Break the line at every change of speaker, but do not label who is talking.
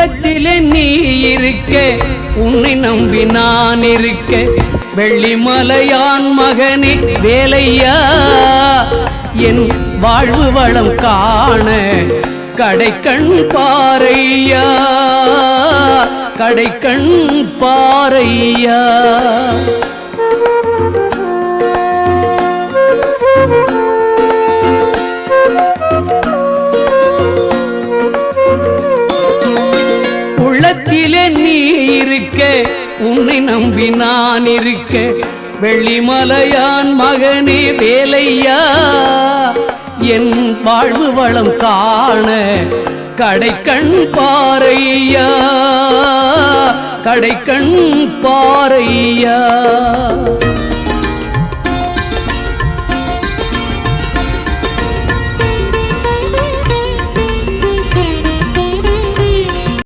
உள்ளத்திலே நீ இருக்க, உன்னை நம்பி நான் இருக்க, வெள்ளிமலையான் மகனே வேலையா, என் வாழ்வு வளம் காண கடைக்கண் பாரையா, கடைக்கண் பாரையா. உள்ளத்திலே நீ இருக்க, உன்னை நம்பி நான் இருக்க, வெள்ளிமலையான் மகனே வேலையா, என் வாழ்வு வளம் காண கடைக்கண் பாரையா, கடைக்கண் பாரையா.